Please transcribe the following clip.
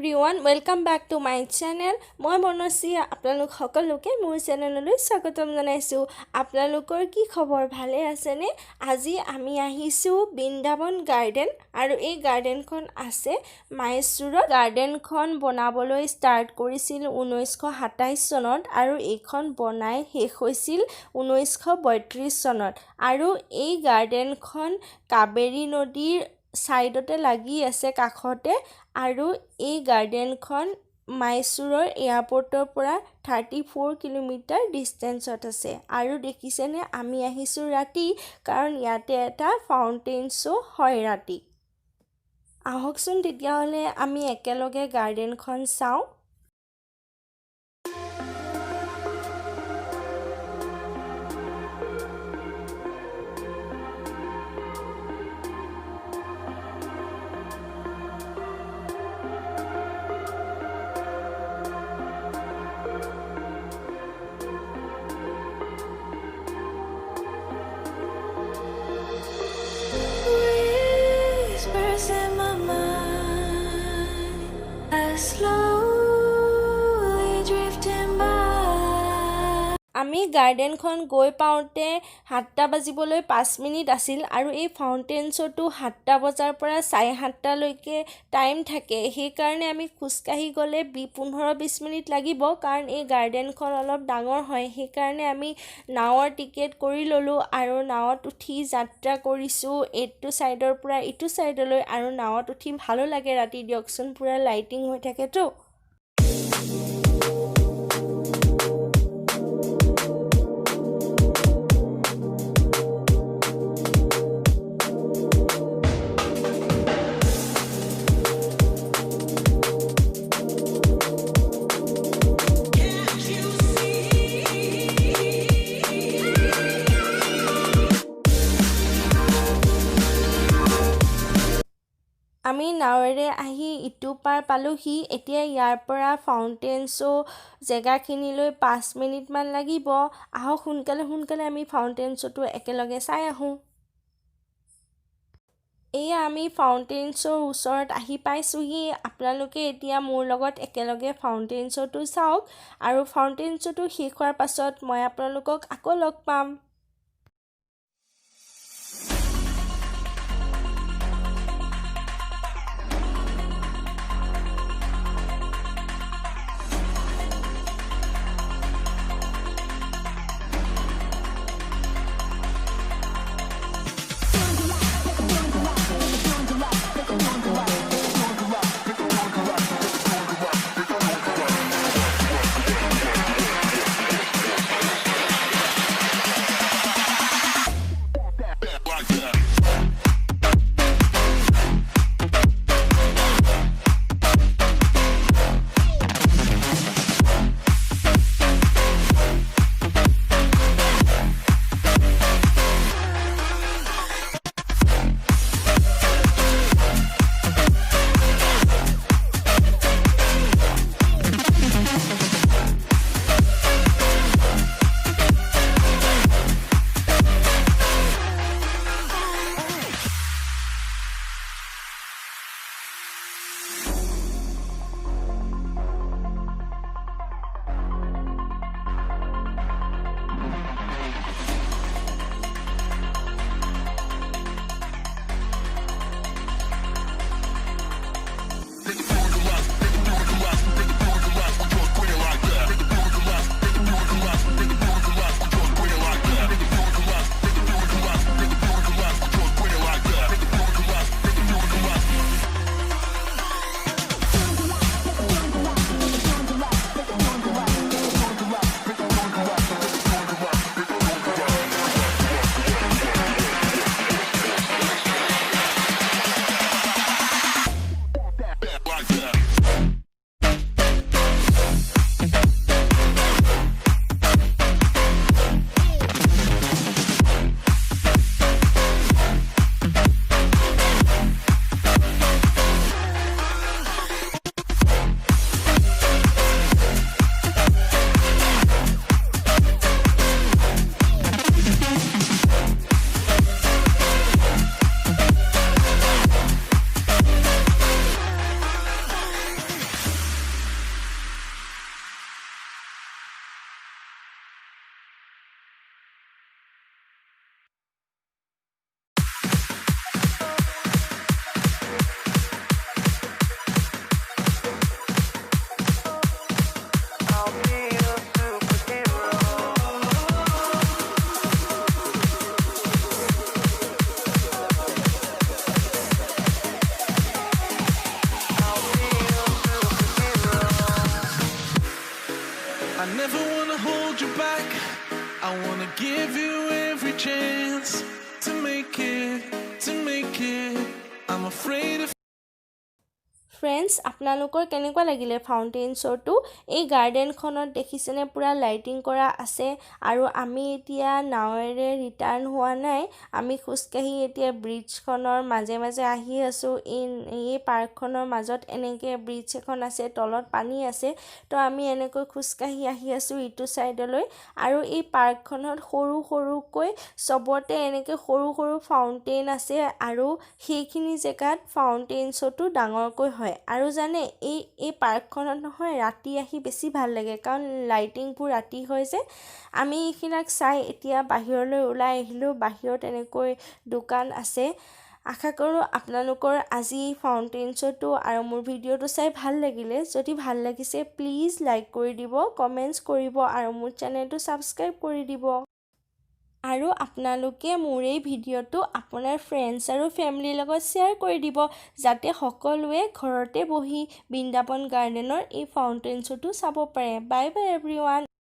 everyone, welcome back to my channel. মই মনসী আপোনালোক সকলোকে মোৰ চেনেললৈ স্বাগতম জনাইছো। আপোনালোকৰ কি খবৰ, ভালে আছে নে? আজি আমি আহিছো বৃন্দাবন গাৰ্ডেন আৰু এই গাৰ্ডেনখন আছে মাইসুৰত। গাৰ্ডেনখন বনাবলৈ ষ্টাৰ্ট কৰিছিল 1927 চনত আৰু এইখন বনাই শেষ হৈছিল 1932 চনত আৰু এই গাৰ্ডেনখন কাবেৰী নদীৰ সাইডতে লাগি আছে কাখতে আৰু এই গাৰ্ডেনখন মাইসুৰৰ এয়াৰপৰ্টৰ পৰা 34 কিলোমিটাৰ ডিস্টেন্সত আছে আৰু দেখিছেনে আমি আহিছো ৰাতি কাৰণ ইয়াতে এটা ফাউন্টেন শো হয় ৰাতি। আহকচোন তেতিয়াহলে আমি একেলগে গাৰ্ডেনখন চাওঁ। আমি গাৰ্ডেনখন গৈ পাওঁতে 7টা বাজিবলৈ 5 মিনিট আছিল আৰু এই ফাউন্টেন শ্বটো 7টা বজাৰ পৰা 7:30 লৈকে টাইম থাকে। সেই কাৰণে আমি খুজকাহি গলে 15-20 মিনিট লাগিব কাৰণ এই গাৰ্ডেনখন অলপ ডাঙৰ হয়। সেই কাৰণে আমি নাওৰ টিকেট কৰি ললো আৰু নাওত উঠি যাত্ৰা কৰিছো এইটো সাইডৰ পৰা ইটো সাইডলৈ আৰু নাওত উঠি ভালো লাগে ৰাতি দিয়কচোন, পুৰা লাইটিং হৈ থাকেতো। আমি নাৱেৰে আহি ইটো পাৰ পালোহি। এতিয়া ইয়াৰ পৰা ফাউন্টেন শো জেগাখিনিলৈ 5 মিনিট মান লাগিব। আহক সোনকালে আমি ফাউন্টেন শ্বটো একেলগে চাই আহোঁ। এয়া আমি ফাউন্টেন শ্ব'ৰ ওচৰত আহি পাইছোহি। আপোনালোকে এতিয়া মোৰ লগত একেলগে ফাউন্টেন শ্বটো চাওক আৰু ফাউন্টেন শ্বটো শেষ হোৱাৰ পাছত মই আপোনালোকক আকৌ লগ পাম। ফ্ৰেণ্ডছ, আপোনালোকৰ কেনেকুৱা লাগিলে ফাউণ্টেইন শ্ব'টো? এই গাৰ্ডেনখনত দেখিছেনে পুৰা লাইটিং কৰা আছে আৰু আমি এতিয়া নাৱেৰে ৰিটাৰ্ণ হোৱা নাই, আমি খোজকাঢ়ি এতিয়া ব্ৰিজখনৰ মাজে মাজে আহি আছোঁ। এই পাৰ্কখনৰ মাজত এনেকৈ ব্ৰিজ এখন আছে, তলত পানী আছে, তো আমি এনেকৈ খোজকাঢ়ি আহি আছোঁ ইটো ছাইডলৈ। আৰু এই পাৰ্কখনত সৰু সৰুকৈ চবতে এনেকৈ সৰু সৰু ফাউণ্টেইন আছে আৰু সেইখিনি জেগাত ফাউণ্টেইন শ্ব'টো ডাঙৰকৈ হয়। আৰু জানে এই পাৰ্কখনত নহয় ৰাতি আহি বেছি ভাল লাগে, কাৰণ লাইটিংবোৰ ৰাতি হয় যে। আমি এইবিলাক চাই এতিয়া বাহিৰলৈ ওলাই আহিলোঁ। বাহিৰত এনেকৈ দোকান আছে। আশা কৰোঁ আপোনালোকৰ আজি ফাউণ্টেইন শ্ব'টো আৰু মোৰ ভিডিঅ'টো চাই ভাল লাগিলে। যদি ভাল লাগিছে প্লিজ লাইক কৰি দিব, কমেণ্টছ কৰিব আৰু মোৰ চেনেলটো ছাবস্ক্ৰাইব কৰি দিব। আৰু আপোনালোকে মোৰ এই ভিডিঅ'টো আপোনাৰ ফ্ৰেণ্ডছ আৰু ফেমিলিৰ লগত শ্বেয়াৰ কৰি দিব, যাতে সকলোৱে ঘৰতে বহি বৃন্দাবন গাৰ্ডেনৰ এই ফাউণ্টেইন শ্ব'টো চাব পাৰে। Bye bye everyone.